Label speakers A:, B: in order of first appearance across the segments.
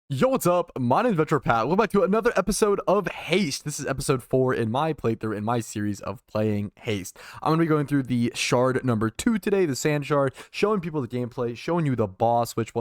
A: Yo, what's up? My name is Retro Pat. Welcome back to another episode of Haste. This is episode 4 in my playthrough in my series of playing Haste. I'm going to be going through the shard number 2 today, the sand shard, showing people the gameplay, showing you the boss, this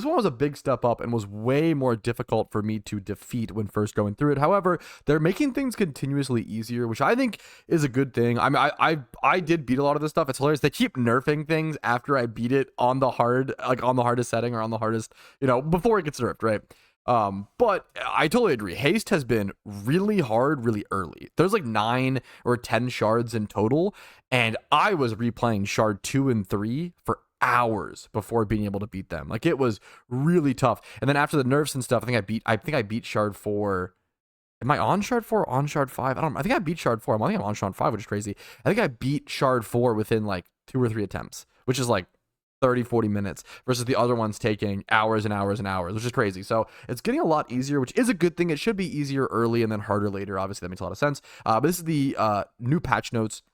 A: one was a big step up and was way more difficult for me to defeat when first going through it. However, they're making things continuously easier, which I think is a good thing. I mean, I did beat a lot of this stuff. It's hilarious. They keep nerfing things after I beat it on the hard, like on the hardest setting or on the hardest, before it gets nerfed, right? But I totally agree. Haste has been really hard really early. There's like 9 or 10 shards in total, and I was replaying shard 2 and 3 for hours before being able to beat them. Like, it was really tough. And then after the nerfs and stuff, I think I beat shard 4. Am I on shard 4 or on shard 5? I don't know. I think I beat shard 4. I think I'm on shard 5, which is crazy. I think I beat shard 4 within like 2 or 3 attempts, which is like 30-40 minutes versus the other ones taking hours and hours and hours, which is crazy. So it's getting a lot easier, which is a good thing. It should be easier early and then harder later. Obviously, that makes a lot of sense. But this is the new patch notes,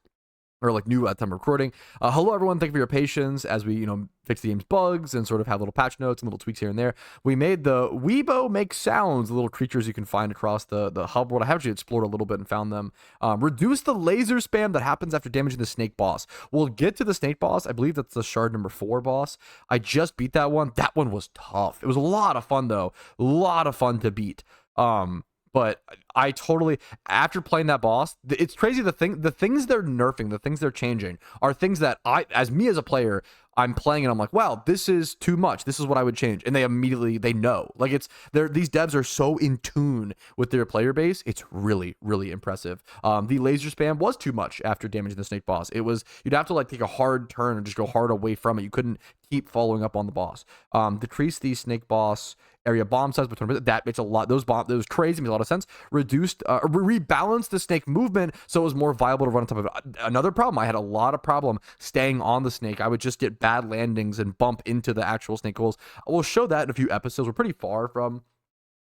A: or like new time recording. Hello everyone, thank you for your patience as we fix the game's bugs and sort of have little patch notes and little tweaks here and there. We made the Weebo make sounds, the little creatures you can find across the hub world. I have actually explored a little bit and found them. Reduce the laser spam that happens after damaging the snake boss. We'll get to the snake boss. I believe that's the shard number 4 boss. I just beat that one. That one was tough. It was a lot of fun though. A lot of fun to beat. But I totally, after playing that boss, it's crazy. The things they're nerfing, the things they're changing are things that as a player, I'm playing and I'm like, wow, this is too much. This is what I would change. And they know. Like, these devs are so in tune with their player base. It's really, really impressive. The laser spam was too much after damaging the snake boss. It you'd have to like take a hard turn and just go hard away from it. You couldn't keep following up on the boss. Decrease the snake boss area bomb size between that makes a lot. Those crazy, makes a lot of sense. Rebalance the snake movement so it was more viable to run on top of it. Another problem, I had a lot of problem staying on the snake. I would just get bad landings and bump into the actual snake holes. We'll show that in a few episodes. We're pretty far from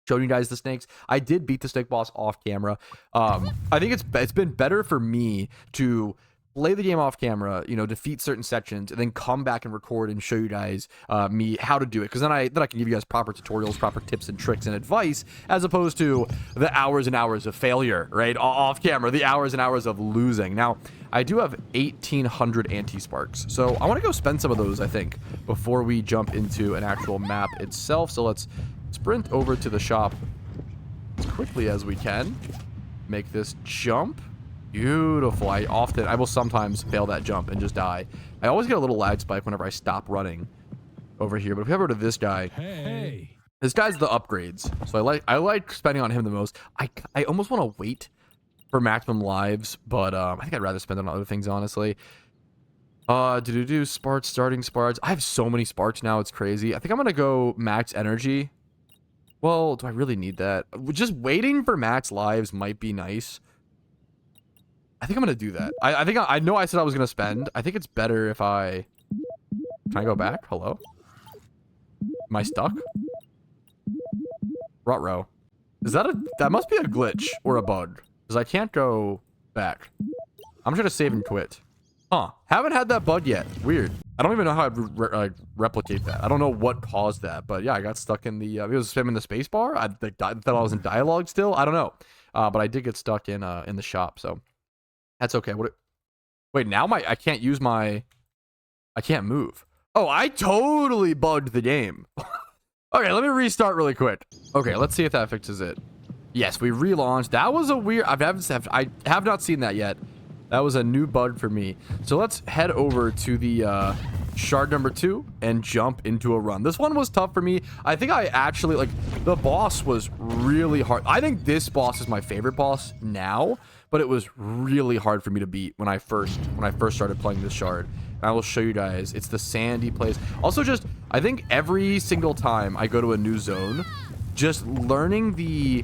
A: showing you guys the snakes. I did beat the snake boss off camera. I think it's been better for me to play the game off camera, defeat certain sections, and then come back and record and show you guys me how to do it. Because then I can give you guys proper tutorials, proper tips and tricks and advice, as opposed to the hours and hours of failure, right? Off camera, the hours and hours of losing. Now, I do have 1,800 anti-sparks. So I want to go spend some of those, I think, before we jump into an actual map itself. So let's sprint over to the shop as quickly as we can. Make this jump. Beautiful. I will sometimes fail that jump and just die. I always get a little lag spike whenever I stop running over here. But if we ever to this guy, this guy's the upgrades. So I like spending on him the most. I almost want to wait for maximum lives, but I think I'd rather spend on other things, honestly. Sparks, starting sparks. I have so many sparks now, it's crazy. I think I'm gonna go max energy. Well, do I really need that? Just waiting for max lives might be nice. I think I'm gonna do that. I know I said I was gonna spend. I think it's better if can I go back? Hello? Am I stuck? Ruh-roh. That must be a glitch or a bug, because I can't go back. I'm just gonna save and quit. Huh. Haven't had that bug yet. Weird. I don't even know how I'd replicate that. I don't know what caused that, but yeah, I got stuck in the, it was spamming the space bar. I thought I was in dialogue still. I don't know. But I did get stuck in the shop, so that's okay. Wait, now I can't use I can't move. Oh, I totally bugged the game. Okay, let me restart really quick. Okay, let's see if that fixes it. Yes, we relaunched. That was a weird, I have not seen that yet. That was a new bug for me. So let's head over to the shard number 2 and jump into a run. This one was tough for me. I think I actually, the boss was really hard. I think this boss is my favorite boss now, but it was really hard for me to beat when I first started playing this shard. And I will show you guys. It's the sandy place. Also, I think every single time I go to a new zone, just learning the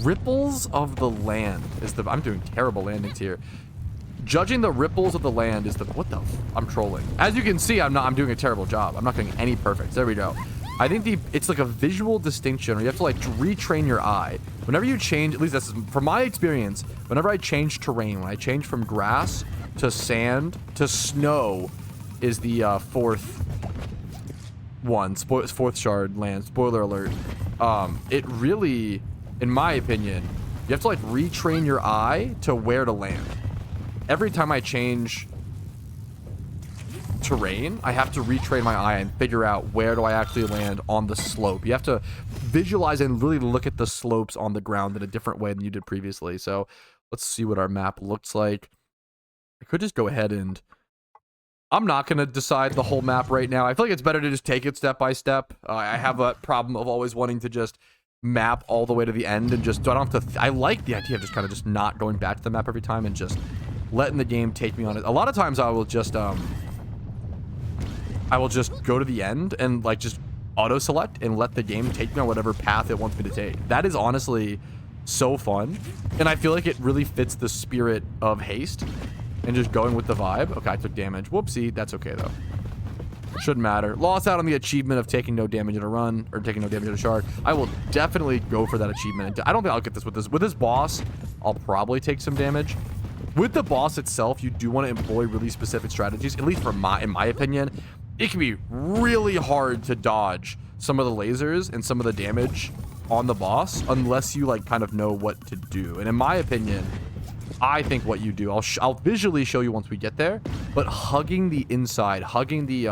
A: ripples of the land is I'm doing terrible landings here. Judging the ripples of the land is I'm trolling. As you can see, I'm doing a terrible job. I'm not getting any perfects. There we go. I think it's like a visual distinction, or you have to like retrain your eye. Whenever you change, at least that's from my experience, whenever I change terrain, when I change from grass to sand to snow is the fourth fourth shard lands. Spoiler alert. It really, in my opinion, you have to like retrain your eye to where to land. Every time I change terrain, I have to retrain my eye and figure out where do I actually land on the slope. You have to visualize and really look at the slopes on the ground in a different way than you did previously. So let's see what our map looks like. I could just go ahead and I'm not going to decide the whole map right now. I feel like it's better to just take it step by step. I have a problem of always wanting to just map all the way to the end and just, so I don't have to, I like the idea of just kind of just not going back to the map every time and just letting the game take me on it. A lot of times I will just go to the end and like just auto select and let the game take me on whatever path it wants me to take. That is honestly so fun. And I feel like it really fits the spirit of Haste. And just going with the vibe. Okay, I took damage. Whoopsie. That's okay, though. Shouldn't matter. Lost out on the achievement of taking no damage in a run. Or taking no damage in a shard. I will definitely go for that achievement. I don't think I'll get this with this. With this boss, I'll probably take some damage. With the boss itself, you do want to employ really specific strategies. At least in my opinion. It can be really hard to dodge some of the lasers and some of the damage on the boss. Unless you, like, kind of know what to do. And in my opinion, I think what you do, I'll visually show you once we get there, but hugging the inside, hugging the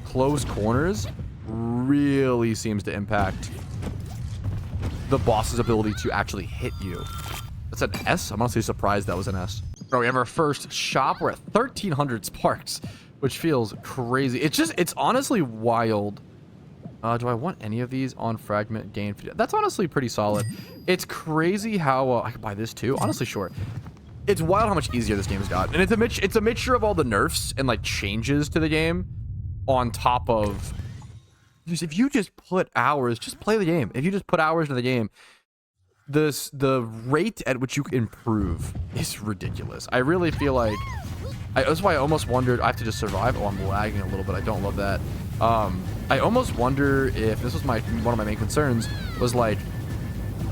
A: closed corners really seems to impact the boss's ability to actually hit you. That's an S? I'm honestly surprised that was an S. Oh, we have our first shop. We're at 1,300 sparks, which feels crazy. It's honestly wild. Do I want any of these on fragment gain? That's honestly pretty solid. It's crazy how I could buy this too. Honestly, sure. It's wild how much easier this game has got, and it's a mixture of all the nerfs and like changes to the game, on top of just if you just put hours, just play the game. If you just put hours into the game, the rate at which you improve is ridiculous. I really feel like that's why I almost wondered. I have to just survive. Oh, I'm lagging a little bit. I don't love that. I almost wonder if this was one of my main concerns was like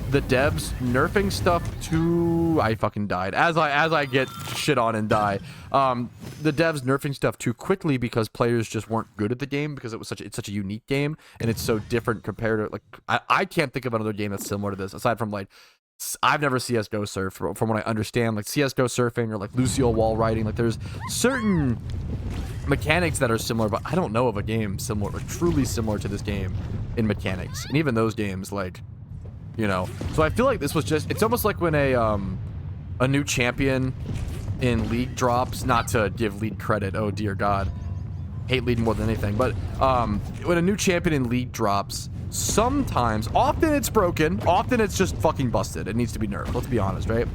A: the devs nerfing stuff too. I fucking died as I get shit on and die. The devs nerfing stuff too quickly because players just weren't good at the game because it's such a unique game and it's so different compared to like I can't think of another game that's similar to this aside from like I've never CS:GO surfed from what I understand, like CS:GO surfing or like Lucio wall riding. Like there's certain mechanics that are similar, but I don't know of a game similar or truly similar to this game in mechanics. And even those games, like, you know. So I feel like this was just, it's almost like when a new champion in League drops, not to give League credit, oh dear God. Hate League more than anything, but when a new champion in League drops, sometimes, often it's broken, often it's just fucking busted. It needs to be nerfed, let's be honest, right?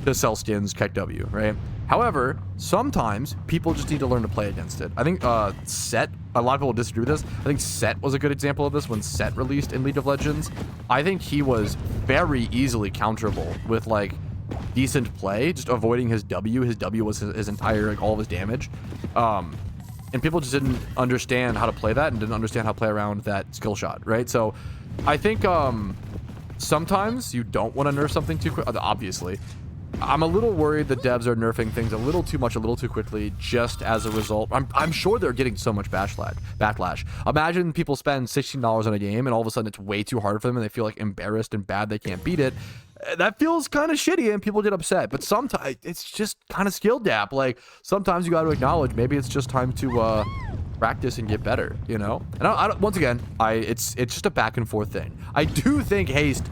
A: To sell skins, KEKW, right? However, sometimes people just need to learn to play against it. I think Set, a lot of people disagree with this. I think Set was a good example of this when Set released in League of Legends. I think he was very easily counterable with like decent play, just avoiding his W. His W was his entire, like all of his damage. And people just didn't understand how to play that and didn't understand how to play around that skill shot, right? So I think sometimes you don't want to nerf something too quick, obviously. I'm a little worried the devs are nerfing things a little too much, a little too quickly, just as a result. I'm sure they're getting so much backlash. Imagine people spend $16 on a game and all of a sudden it's way too hard for them and they feel like embarrassed and bad they can't beat it. That feels kind of shitty and people get upset, but sometimes it's just kind of skill gap. Like sometimes you got to acknowledge maybe it's just time to practice and get better, you know? And I don't, once again, it's just a back and forth thing. I do think Haste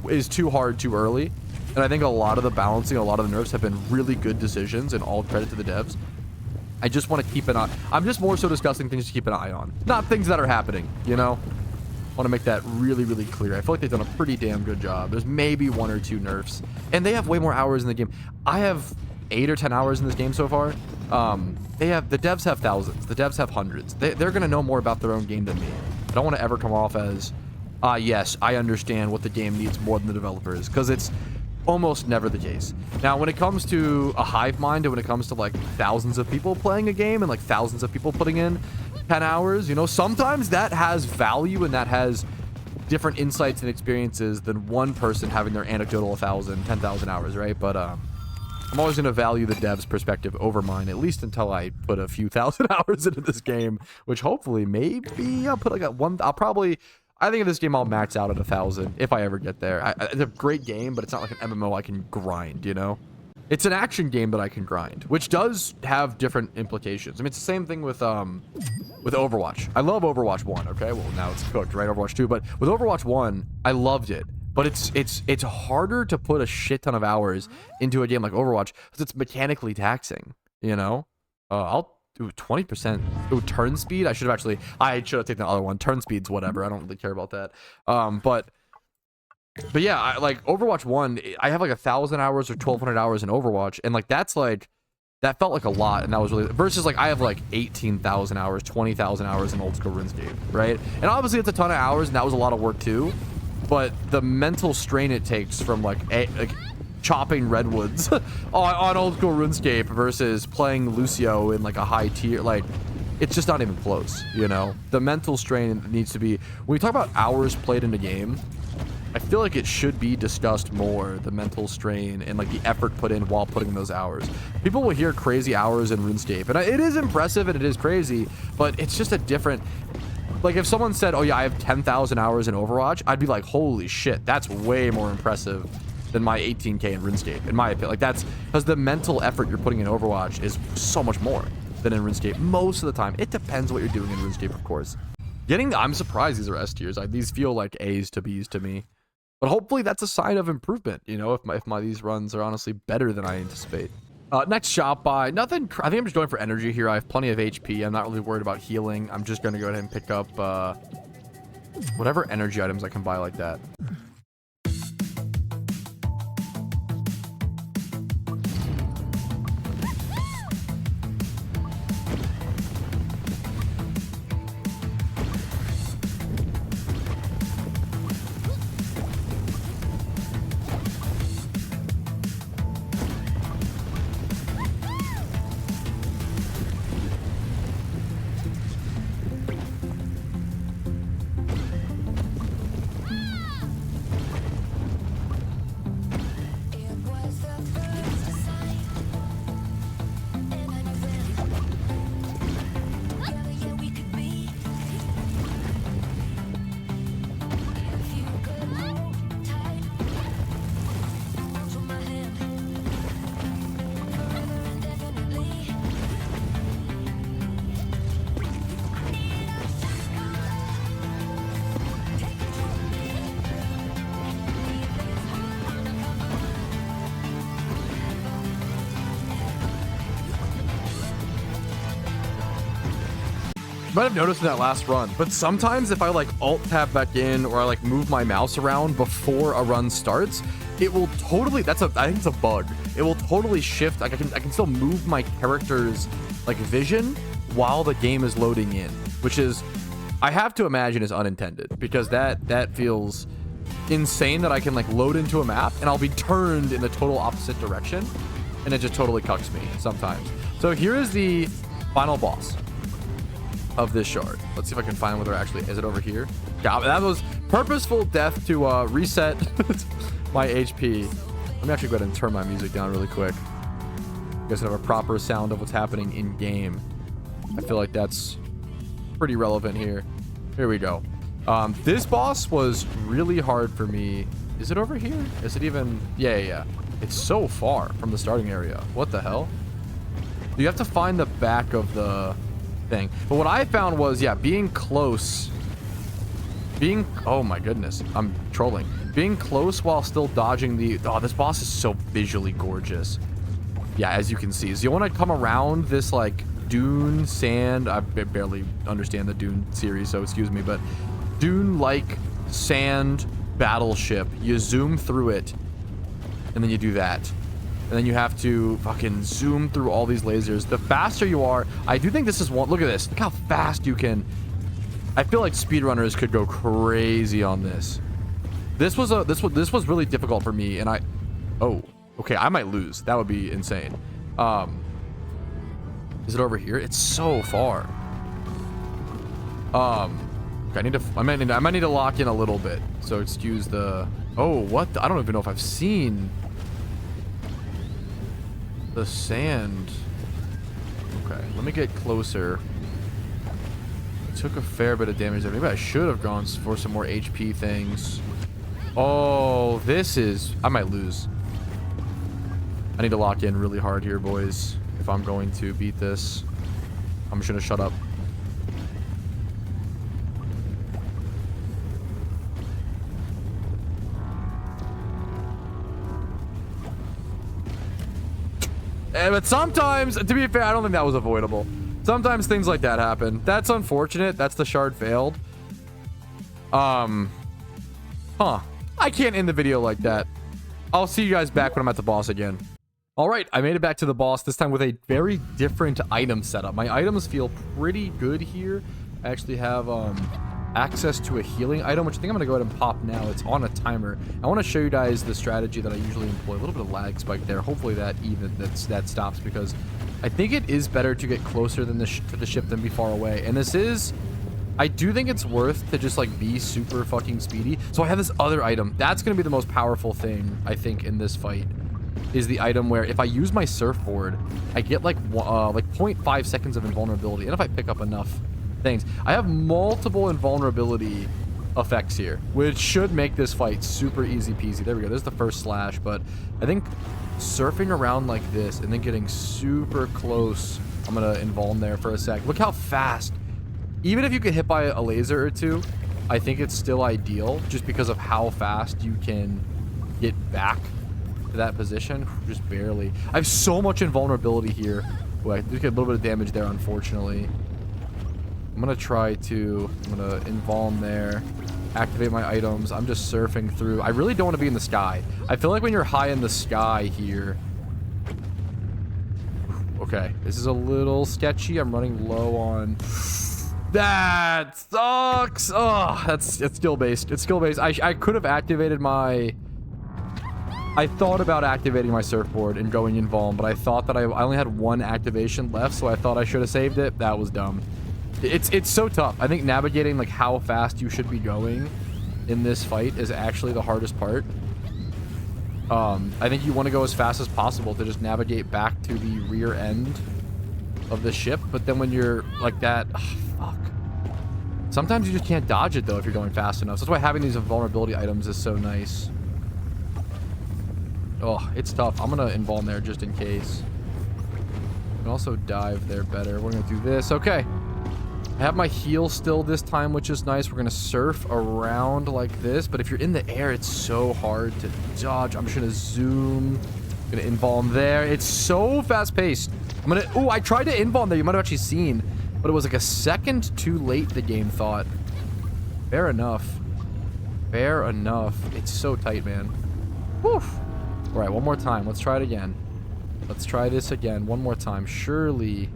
A: is too hard too early. And I think a lot of the balancing, a lot of the nerfs have been really good decisions, and all credit to the devs. I just want to keep an eye. I'm just more so discussing things to keep an eye on, not things that are happening, you know? I want to make that really, really clear. I feel like they've done a pretty damn good job. There's maybe 1 or 2 nerfs, and they have way more hours in the game. I have 8 or 10 hours in this game so far. The devs have thousands. The devs have hundreds. They're going to know more about their own game than me. I don't want to ever come off as, yes, I understand what the game needs more than the developers, because it's almost never the case. Now, when it comes to a hive mind and when it comes to like thousands of people playing a game and like thousands of people putting in 10 hours, you know, sometimes that has value and that has different insights and experiences than one person having their anecdotal 1,000, 10,000 hours, right? But I'm always going to value the devs' perspective over mine, at least until I put a few thousand hours into this game, which hopefully maybe I'll put like I think in this game I'll max out at 1,000 if I ever get there. It's a great game, but it's not like an MMO I can grind, you know? It's an action game that I can grind, which does have different implications. I mean, it's the same thing with Overwatch. I love Overwatch 1, okay? Well, now it's cooked, right? Overwatch 2, but with Overwatch 1, I loved it. But it's harder to put a shit ton of hours into a game like Overwatch because it's mechanically taxing, you know? I'll do 20%. Ooh, turn speed? I should have taken the other one. Turn speed's whatever. I don't really care about that. But yeah, like Overwatch 1, I have like 1,000 hours or 1,200 hours in Overwatch, and like that felt like a lot, and that was really versus like I have like 18,000 hours, 20,000 hours in old school RuneScape, right? And obviously it's a ton of hours, and that was a lot of work too. But the mental strain it takes from like chopping redwoods on old school RuneScape versus playing Lucio in like a high tier, like it's just not even close, you know? The mental strain needs to be, when we talk about hours played in a game, I feel like it should be discussed more, the mental strain and like the effort put in while putting in those hours. People will hear crazy hours in RuneScape, and it is impressive and it is crazy, but it's just a different, like if someone said, oh yeah, I have 10,000 hours in Overwatch, I'd be like, holy shit, that's way more impressive than my 18K in RuneScape, in my opinion. Like that's because the mental effort you're putting in Overwatch is so much more than in RuneScape most of the time. It depends what you're doing in RuneScape, of course. I'm surprised these are S tiers. These feel like A's to B's to me. But hopefully that's a sign of improvement, you know, if these runs are honestly better than I anticipate. Next shop buy, nothing. I think I'm just going for energy here. I have plenty of HP. I'm not really worried about healing. I'm just going to go ahead and pick up whatever energy items I can buy like that. You might have noticed in that last run, but sometimes if I like alt tab back in or I like move my mouse around before a run starts, it will totally, I think it's a bug. It will totally shift. Like I can still move my character's like vision while the game is loading in, which is, I have to imagine is unintended, because that feels insane that I can like load into a map and I'll be turned in the total opposite direction, and it just totally cucks me sometimes. So here is the final boss of this shard. Let's see if I can find whether actually is it over here. Yeah, that was purposeful death to reset my HP. Let me actually go ahead and turn my music down really quick. You guys have a proper sound of what's happening in game. I feel like that's pretty relevant here. Here we go. This boss was really hard for me. Is it over here? Is it even? Yeah. It's so far from the starting area. What the hell? You have to find the back of the thing. But what I found was, yeah, being close. Oh my goodness, I'm trolling. Being close while still dodging the, oh, this boss is so visually gorgeous. Yeah, as you can see. So you want to come around this like dune sand. I barely understand the Dune series, so excuse me, but dune-like sand battleship. You zoom through it, and then you do that. And then you have to fucking zoom through all these lasers. The faster you are, I do think this is one. Look at this. Look how fast you can. I feel like speedrunners could go crazy on this. This was really difficult for me, and oh, okay, I might lose. That would be insane. Is it over here? It's so far. Okay, I might need to lock in a little bit. So excuse the. Oh, what? I don't even know if I've seen. The sand. Okay, let me get closer. Took a fair bit of damage there. Maybe I should have gone for some more HP things. Oh, this is... I might lose. I need to lock in really hard here, boys, if I'm going to beat this. I'm just gonna shut up. But sometimes, to be fair, I don't think that was avoidable. Sometimes things like that happen. That's unfortunate. That's the shard failed. Huh. I can't end the video like that. I'll see you guys back when I'm at the boss again. All right, I made it back to the boss, this time with a very different item setup. My items feel pretty good here. I actually have access to a healing item, which I think I'm going to go ahead and pop now. It's on a timer. I want to show you guys the strategy that I usually employ. A little bit of lag spike there. Hopefully that stops, because I think it is better to get closer than to the ship than be far away. And this is... I do think it's worth to just like be super fucking speedy. So I have this other item. That's going to be the most powerful thing, I think, in this fight. Is the item where if I use my surfboard, I get like 0.5 seconds of invulnerability. And if I pick up enough things, I have multiple invulnerability effects here, which should make this fight super easy peasy. There we go. There's the first slash, but I think surfing around like this and then getting super close. I'm going to invuln there for a sec. Look how fast. Even if you get hit by a laser or two, I think it's still ideal just because of how fast you can get back to that position. Just barely. I have so much invulnerability here. Ooh, I did get a little bit of damage there, unfortunately. I'm going to try to... I'm going to invuln there. Activate my items. I'm just surfing through. I really don't want to be in the sky. I feel like when you're high in the sky here... Okay, this is a little sketchy. I'm running low on... That sucks. Oh, it's skill based. It's skill based. I could have activated my... I thought about activating my surfboard and going invuln, but I thought that I only had one activation left, so I thought I should have saved it. That was dumb. It's so tough. I think navigating like how fast you should be going in this fight is actually the hardest part. I think you want to go as fast as possible to just navigate back to the rear end of the ship, but then when you're like that... Fuck. Sometimes you just can't dodge it though if you're going fast enough. So that's why having these invulnerability items is so nice. Oh, it's tough. I'm gonna invuln there just in case. You can also dive there better. We're gonna do this. Okay. I have my heal still this time, which is nice. We're gonna surf around like this, but if you're in the air, it's so hard to dodge. I'm just gonna zoom. Gonna invuln there. It's so fast paced. I'm gonna... Oh, I tried to invuln there. You might have actually seen. But it was like a second too late, the game thought. Fair enough. Fair enough. It's so tight, man. Whew. All right, one more time. Let's try it again. Let's try this again. One more time. Surely.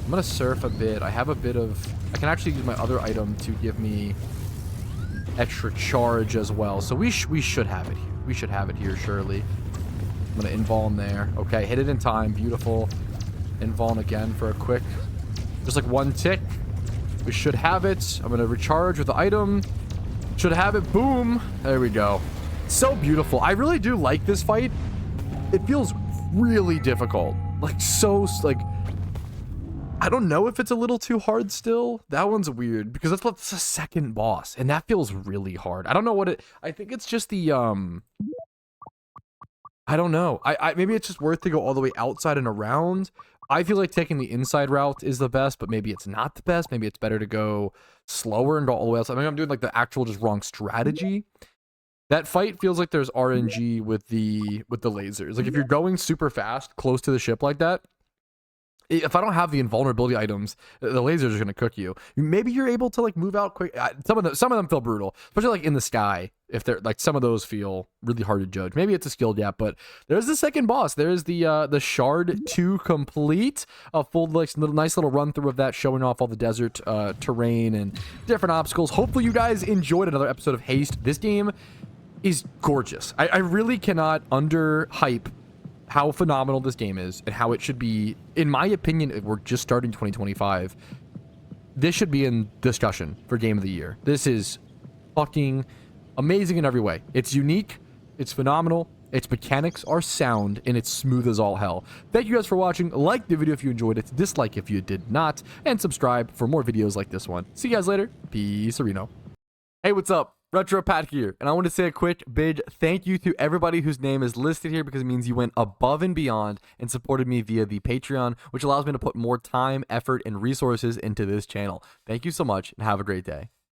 A: I'm going to surf a bit. I have a bit of... I can actually use my other item to give me extra charge as well. So we should have it here. We should have it here, surely. I'm going to invuln there. Okay, hit it in time. Beautiful. Invuln again for a quick... Just like one tick. We should have it. I'm going to recharge with the item. Should have it. Boom. There we go. So beautiful. I really do like this fight. It feels really difficult. Like, so, like... I don't know if it's a little too hard still. That one's weird because that's the second boss. And that feels really hard. I don't know what it... I think it's just the... I don't know. Maybe it's just worth to go all the way outside and around. I feel like taking the inside route is the best, but maybe it's not the best. Maybe it's better to go slower and go all the way outside. Maybe I'm doing like the actual just wrong strategy. That fight feels like there's RNG with the lasers. Like if you're going super fast close to the ship like that, if I don't have the invulnerability items, the lasers are going to cook you. Maybe you're able to like move out quick. Some of them feel brutal, especially like in the sky. If they're like, some of those feel really hard to judge. Maybe it's a skill gap, but there's the second boss. There's the shard 2 complete. A full like nice little run through of that, showing off all the desert terrain and different obstacles. Hopefully you guys enjoyed another episode of Haste. This game is gorgeous. I really cannot underhype how phenomenal this game is and how it should be. In my opinion, we're just starting 2025. This should be in discussion for Game of the Year. This is fucking amazing in every way. It's unique. It's phenomenal. its mechanics are sound, and it's smooth as all hell. Thank you guys for watching. Like the video if you enjoyed it, dislike if you did not, and subscribe for more videos like this one. See you guys later. Peace, Reno. Hey, what's up? Retro Pat here, and I want to say a quick big thank you to everybody whose name is listed here, because it means you went above and beyond and supported me via the Patreon, which allows me to put more time, effort, and resources into this channel. Thank you so much, and have a great day.